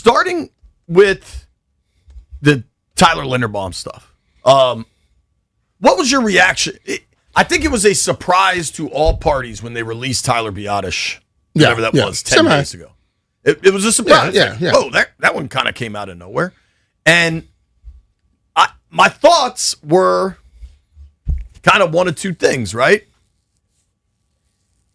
starting with the Tyler Linderbaum stuff. What was your reaction? I think it was a surprise to all parties when they released Tyler Biadasz, whatever that was, 10 days ago. It was a surprise. Yeah. Oh, that one kind of came out of nowhere. And my thoughts were kind of one of two things, right?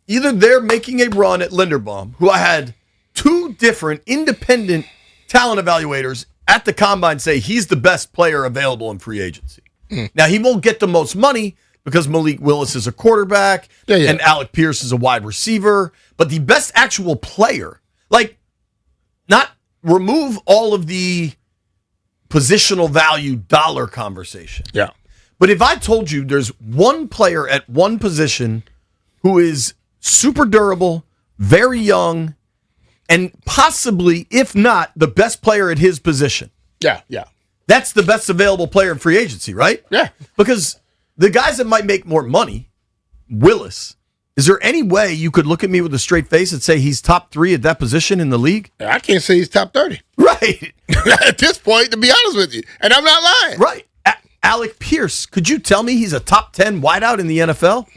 Either they're making a run at Linderbaum, who I had two different independent talent evaluators at the combine say he's the best player available in free agency. Now, he won't get the most money because Malik Willis is a quarterback and Alec Pierce is a wide receiver, but the best actual player, like, not remove all of the positional value dollar conversation. Yeah. But if I told you there's one player at one position who is super durable, very young, and possibly, if not, the best player at his position. Yeah. That's the best available player in free agency, right? Yeah. Because the guys that might make more money, Willis, is there any way you could look at me with a straight face and say he's top 3 at that position in the league? I can't say he's top 30. Right. At this point, to be honest with you. And I'm not lying. Right. Alec Pierce, could you tell me he's a top 10 wideout in the NFL?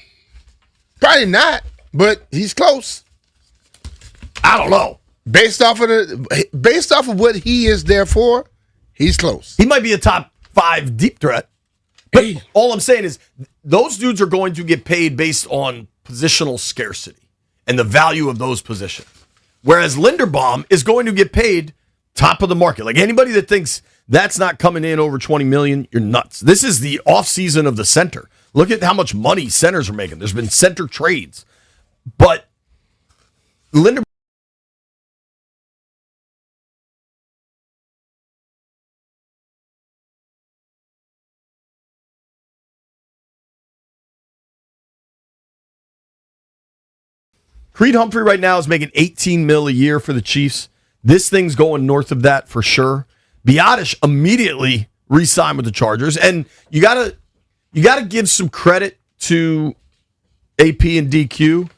Probably not, but he's close. I don't know. Based off of what he is there for, he's close. He might be a top 5 deep threat. But all I'm saying is those dudes are going to get paid based on positional scarcity and the value of those positions. Whereas Linderbaum is going to get paid top of the market. Like, anybody that thinks that's not coming in over $20 million, you're nuts. This is the offseason of the center. Look at how much money centers are making. There's been center trades. But Linderbaum, Creed Humphrey right now is making $18 million a year for the Chiefs. This thing's going north of that for sure. Biadasz immediately re-signed with the Chargers, and you gotta give some credit to AP and DQ.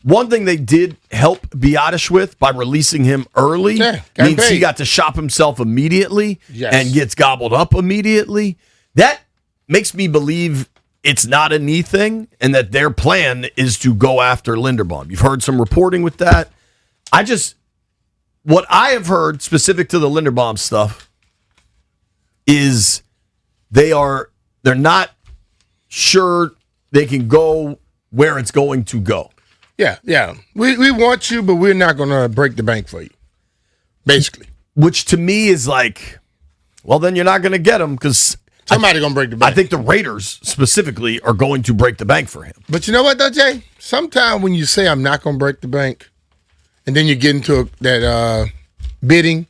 One thing they did help Biadasz with by releasing him early means he got to shop himself immediately and gets gobbled up immediately. That makes me believe it's not a knee thing and that their plan is to go after Linderbaum. You've heard some reporting with that. What I have heard specific to the Linderbaum stuff is they're not sure they can go where it's going to go. Yeah. We want you, but we're not going to break the bank for you, basically. Which to me is like, well, then you're not going to get him because somebody's going to break the bank. I think the Raiders specifically are going to break the bank for him. But you know what, though, Jay? Sometimes when you say I'm not going to break the bank, and then you get into that bidding,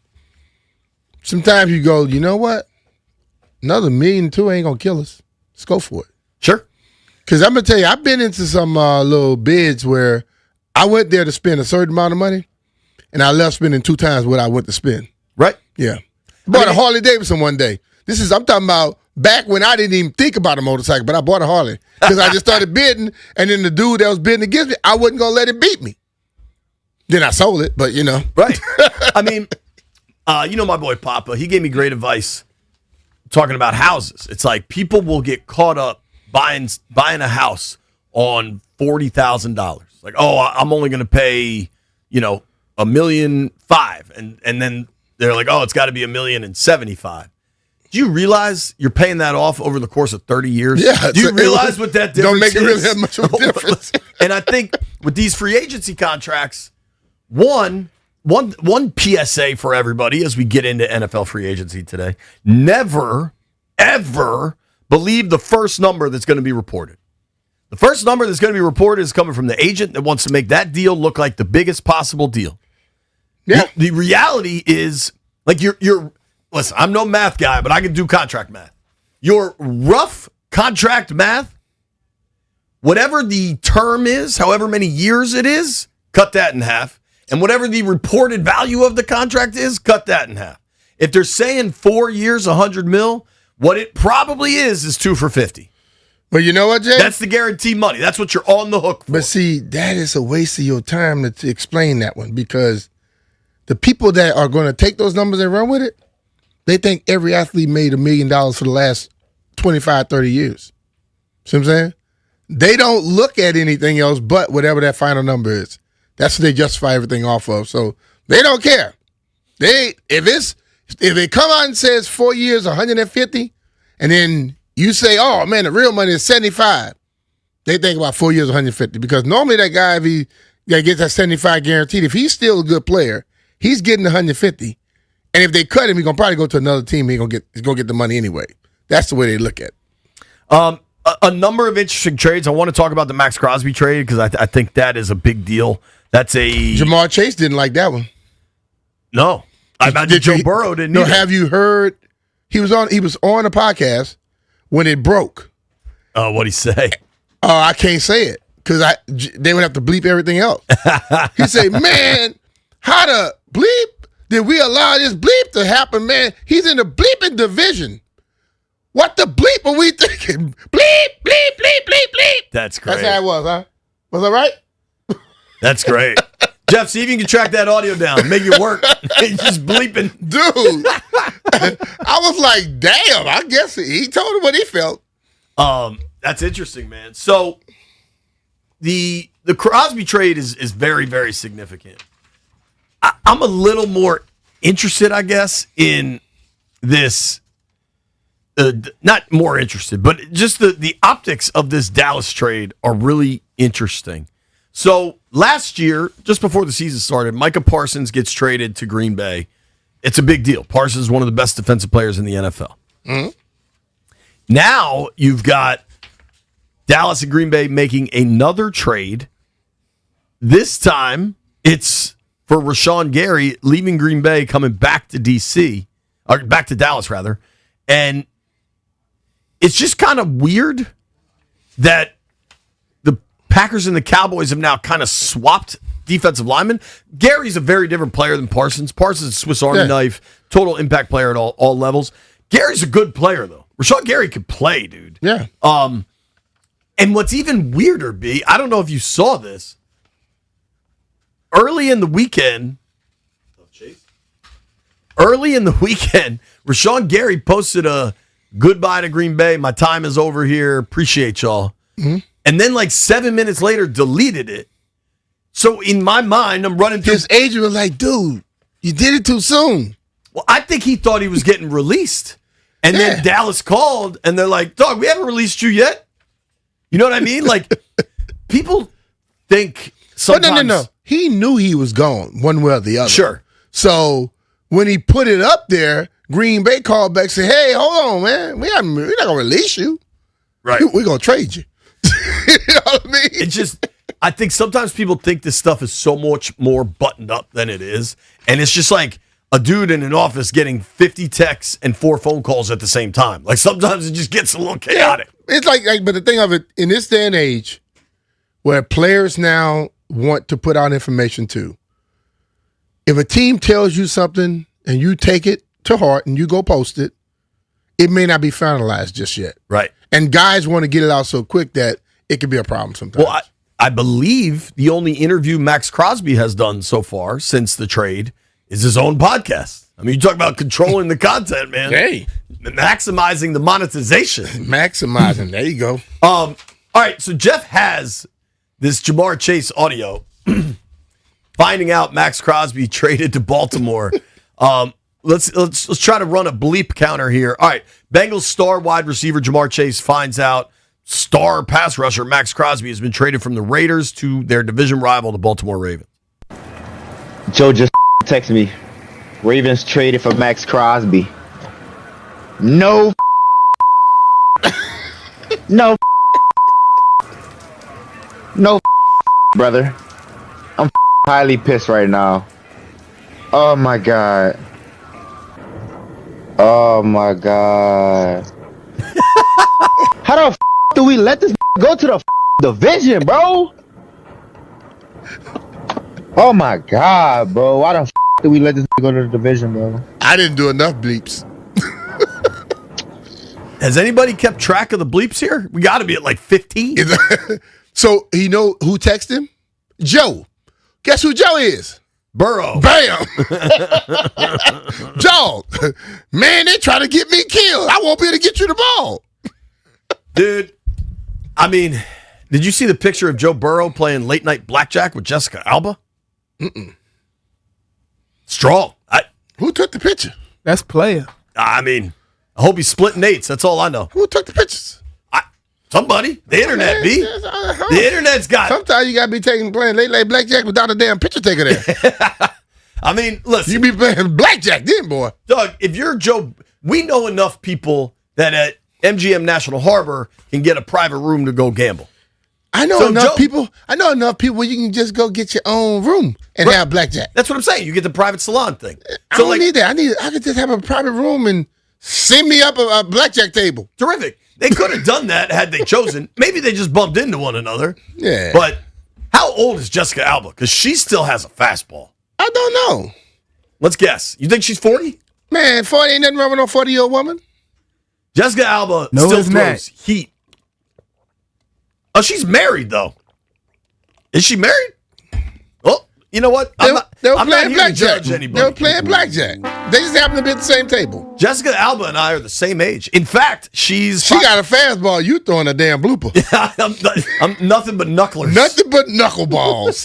sometimes you go, you know what? Another $1.2 million ain't going to kill us. Let's go for it. Sure. Because I'm going to tell you, I've been into some little bids where I went there to spend a certain amount of money, and I left spending 2 times what I went to spend. Right. Yeah. Bought a Harley Davidson one day. I'm talking about back when I didn't even think about a motorcycle, but I bought a Harley because I just started bidding, and then the dude that was bidding against me, I wasn't going to let it beat me. Then I sold it, but you know. Right. I mean, my boy Papa, he gave me great advice talking about houses. It's like people will get caught up buying a house on $40,000. Like, oh, I'm only going to pay, $1.5 million, and then they're like, oh, it's got to be $1.075 million. Do you realize you're paying that off over the course of 30 years? Yeah. Do you realize what that difference is? Don't make it really that much of a difference. And I think with these free agency contracts, one PSA for everybody as we get into NFL free agency today: never, ever believe the first number that's going to be reported. The first number that's going to be reported is coming from the agent that wants to make that deal look like the biggest possible deal. Yeah. The reality is, like, you're listen, I'm no math guy, but I can do contract math. Your rough contract math, whatever the term is, however many years it is, cut that in half. And whatever the reported value of the contract is, cut that in half. If they're saying 4 years, $100 million, what it probably is 2 for $50. But you know what, Jay? That's the guaranteed money. That's what you're on the hook for. But see, that is a waste of your time to explain that one, because the people that are going to take those numbers and run with it, they think every athlete made $1 million for the last 25, 30 years. See what I'm saying? They don't look at anything else but whatever that final number is. That's what they justify everything off of. So they don't care. If it come out and says 4 years, 150, and then you say, oh man, the real money is 75, they think about 4 years, 150. Because normally that guy, if he gets that 75 guaranteed, if he's still a good player, he's getting 150. And if they cut him, he's gonna probably go to another team. He's gonna get the money anyway. That's the way they look at it. A number of interesting trades. I want to talk about the Max Crosby trade because I think that is a big deal. That's Jamar Chase didn't like that one. No, I imagine Joe Burrow didn't. No, either. have you heard? He was on a podcast when it broke. Oh, what'd he say? I can't say it because they would have to bleep everything else. He said, "Man, how the bleep did we allow this bleep to happen? Man, he's in the bleeping division. What the bleep are we thinking? Bleep, bleep, bleep, bleep, bleep." That's great. That's how it was, huh? Was that right? That's great. Jeff, see if you can track that audio down. Make it work. Just bleeping. Dude. I was like, damn, I guess he told him what he felt. That's interesting, man. So the Crosby trade is very, very significant. I'm a little more interested, I guess, in this. Not more interested, but just the optics of this Dallas trade are really interesting. So last year, just before the season started, Micah Parsons gets traded to Green Bay. It's a big deal. Parsons is one of the best defensive players in the NFL. Mm-hmm. Now you've got Dallas and Green Bay making another trade. This time it's for Rashawn Gary leaving Green Bay, coming back to DC, or back to Dallas rather. And it's just kind of weird that the Packers and the Cowboys have now kind of swapped defensive linemen. Gary's a very different player than Parsons. Parsons is a Swiss Army knife, total impact player at all levels. Gary's a good player, though. Rashawn Gary could play, dude. Yeah. And what's even weirder, B, I don't know if you saw this. Early in the weekend, Rashawn Gary posted a goodbye to Green Bay. My time is over here. Appreciate y'all. Mm-hmm. And then like 7 minutes later, deleted it. So in my mind, I'm running through. His agent was like, dude, you did it too soon. Well, I think he thought he was getting released. And then Dallas called, and they're like, dog, we haven't released you yet. You know what I mean? Like, people think sometimes. No. He knew he was gone one way or the other. Sure. So when he put it up there, Green Bay called back and said, hey, hold on, man. We're not going to release you. Right. We're going to trade you. You know what I mean? It's just, I think sometimes people think this stuff is so much more buttoned up than it is. And it's just like a dude in an office getting 50 texts and 4 phone calls at the same time. Like sometimes it just gets a little chaotic. It's like, but the thing of it, in this day and age, where players now want to put out information too, if a team tells you something and you take it to heart and you go post it, it may not be finalized just yet. Right. And guys want to get it out so quick that it could be a problem sometimes. Well, I believe the only interview Max Crosby has done so far since the trade is his own podcast. I mean, you talk about controlling the content, man. Hey. Maximizing the monetization. Maximizing. There you go. All right, so Jeff has this Jamar Chase audio finding out Max Crosby traded to Baltimore. Let's try to run a bleep counter here. All right, Bengals star wide receiver Jamar Chase finds out star pass rusher Max Crosby has been traded from the Raiders to their division rival, the Baltimore Ravens. Joe just texted me. Ravens traded for Max Crosby. No. No. No, brother. I'm highly pissed right now. Oh my god. Oh my god. How the do we let this go to the division, bro? Oh my god, bro. Why the do we let this go to the division, bro? I didn't do enough bleeps. Has anybody kept track of the bleeps here? We got to be at like 15. So, you know who texted him? Joe. Guess who Joe is? Burrow. Bam! Joe, man, they try to get me killed. I won't be able to get you the ball. Dude, I mean, did you see the picture of Joe Burrow playing late night blackjack with Jessica Alba? Strong. Who took the picture? That's player. I mean, I hope he's splitting eights. That's all I know. Who took the pictures? Somebody. The internet, B. The internet's got it. Sometimes you got to be playing late blackjack without a damn picture taker there. I mean, listen. You be playing blackjack then, boy. Doug, if you're Joe, we know enough people that at MGM National Harbor can get a private room to go gamble. I know enough people where you can just go get your own room and have blackjack. That's what I'm saying. You get the private salon thing. I don't need that. I could just have a private room and send me up a blackjack table. Terrific. They could have done that had they chosen. Maybe they just bumped into one another. Yeah. But how old is Jessica Alba? Because she still has a fastball. I don't know. Let's guess. You think she's 40? Man, 40 ain't nothing wrong with no 40-year-old woman. Jessica Alba still throws heat. Oh, she's married, though. Is she married? Well, you know what? They were I'm playing not here to blackjack. judge anybody. They were playing blackjack. They just happen to be at the same table. Jessica Alba and I are the same age. In fact, she got a fastball. You throwing a damn blooper. I'm nothing but knucklers. Nothing but knuckleballs.